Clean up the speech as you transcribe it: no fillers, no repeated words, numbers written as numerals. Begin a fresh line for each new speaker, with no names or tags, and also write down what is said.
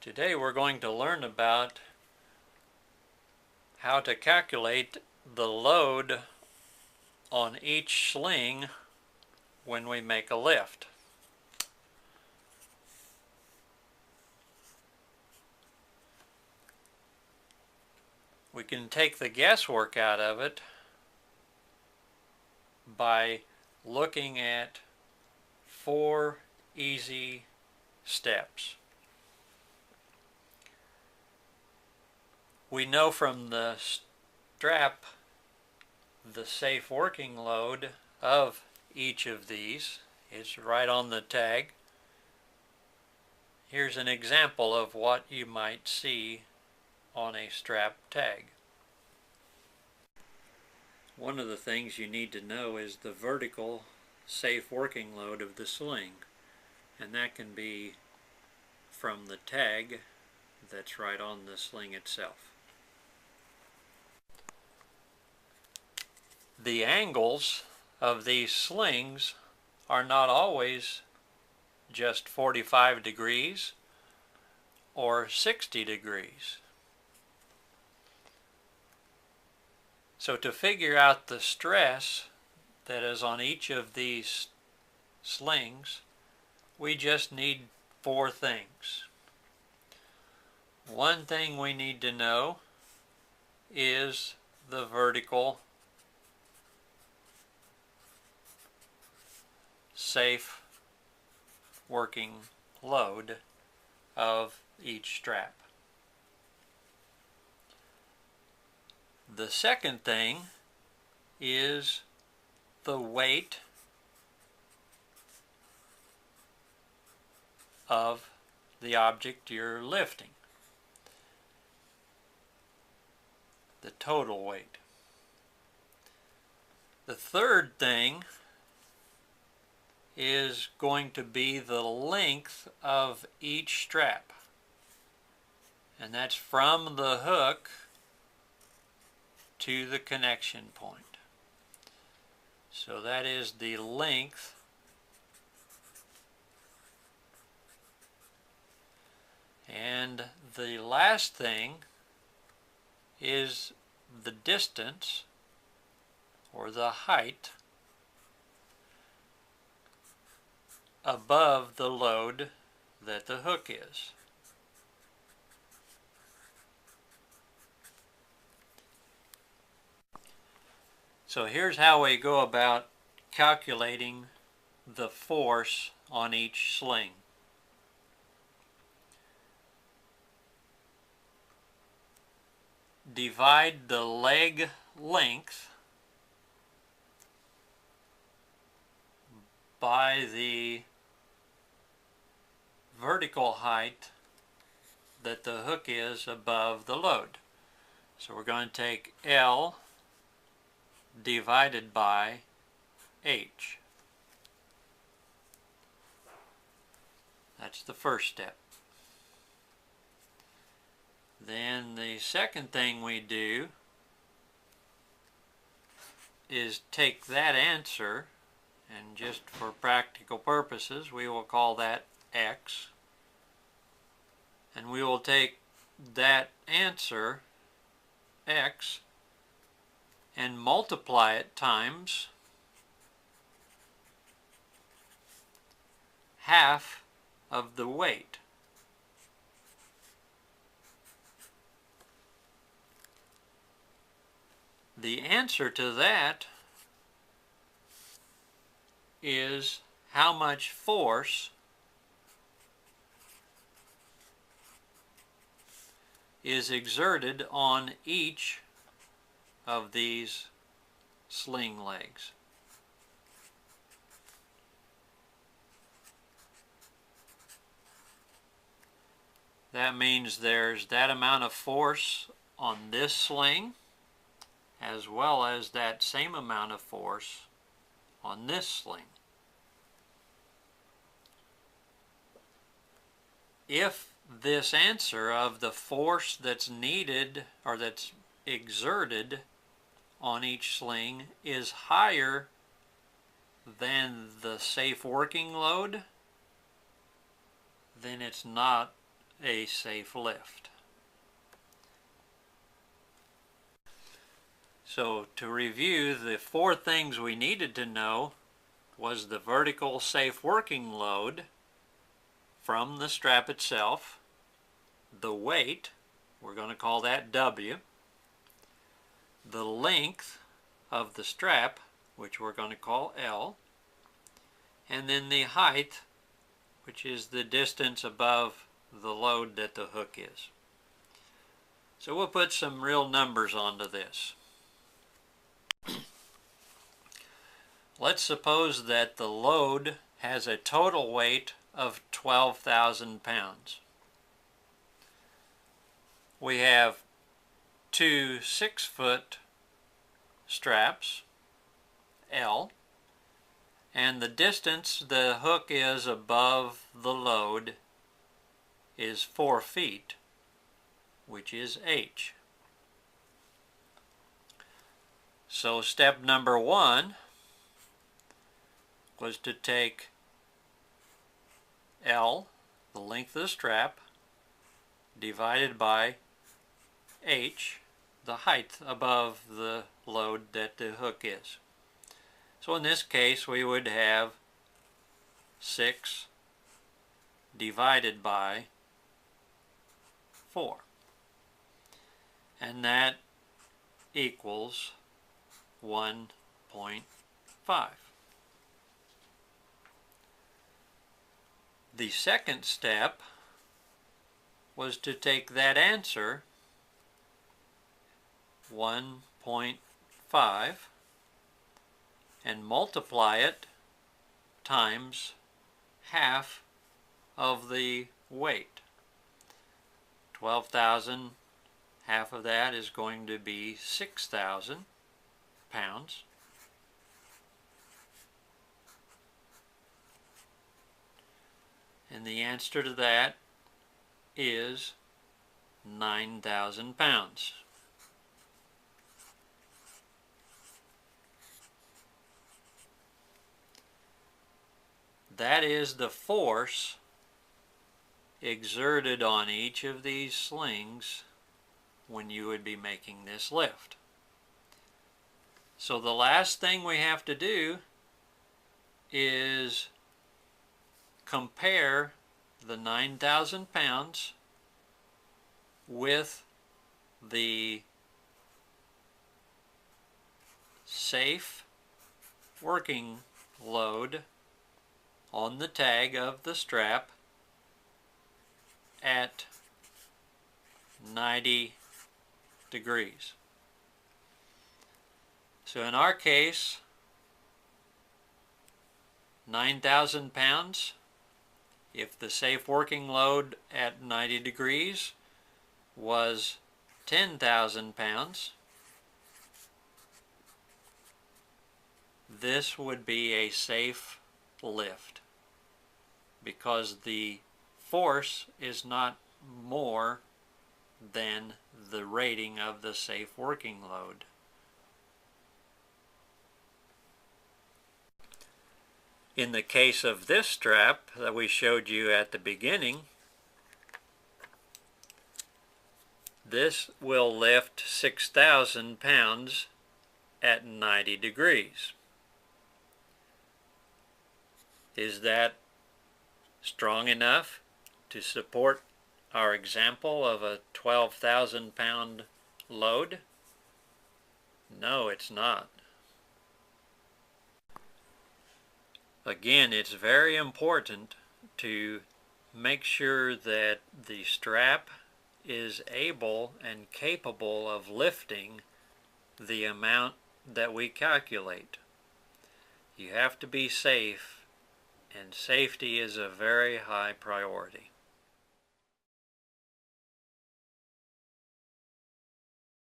Today we're going to learn about how to calculate the load on each sling when we make a lift. We can take the guesswork out of it by looking at 4 easy steps. We know from the strap the safe working load of each of these. It's right on the tag. Here's an example of what you might see on a strap tag. One of the things you need to know is the vertical safe working load of the sling, and that can be from the tag that's right on the sling itself. The angles of these slings are not always just 45 degrees or 60 degrees. So to figure out the stress that is on each of these slings, we just need 4 things. One thing we need to know is the vertical safe working load of each strap. The second thing is the weight of the object you're lifting, the total weight. The third thing is going to be the length of each strap, and that's from the hook to the connection point. So that is the length and the last thing is the distance or the height above the load that the hook is. So here's how we go about calculating the force on each sling. Divide the leg length by the vertical height that the hook is above the load. So we're going to take L divided by H. That's the first step. Then the second thing we do is take that answer, and just for practical purposes we will call that X, and we will take that answer X and multiply it times half of the weight. The answer to that is how much force is exerted on each of these sling legs. That means there's that amount of force on this sling as well as that same amount of force on this sling. If this answer of the force that's needed or that's exerted on each sling is higher than the safe working load, then it's not a safe lift. So to review, the 4 things we needed to know was the vertical safe working load from the strap itself, the weight, we're going to call that W, the length of the strap, which we're going to call L, and then the height, which is the distance above the load that the hook is. So we'll put some real numbers onto this. Let's suppose that the load has a total weight of 12,000 pounds. We have 2 6-foot straps, L, and the distance the hook is above the load is 4 feet, which is H. So step number 1 was to take L, the length of the strap, divided by H, the height above the load that the hook is. So in this case we would have 6 divided by 4, and that equals 1.5. The second step was to take that answer, 1.5, and multiply it times half of the weight. 12,000, half of that is going to be 6,000 pounds. And the answer to that is 9,000 pounds. That is the force exerted on each of these slings when you would be making this lift. So the last thing we have to do is compare the 9,000 pounds with the safe working load on the tag of the strap at 90 degrees. So in our case, 9,000 pounds. If the safe working load at 90 degrees was 10,000 pounds, this would be a safe lift because the force is not more than the rating of the safe working load. In the case of this strap that we showed you at the beginning, this will lift 6,000 pounds at 90 degrees. Is that strong enough to support our example of a 12,000 pound load? No, it's not. Again, it's very important to make sure that the strap is able and capable of lifting the amount that we calculate. You have to be safe, and safety is a very high priority.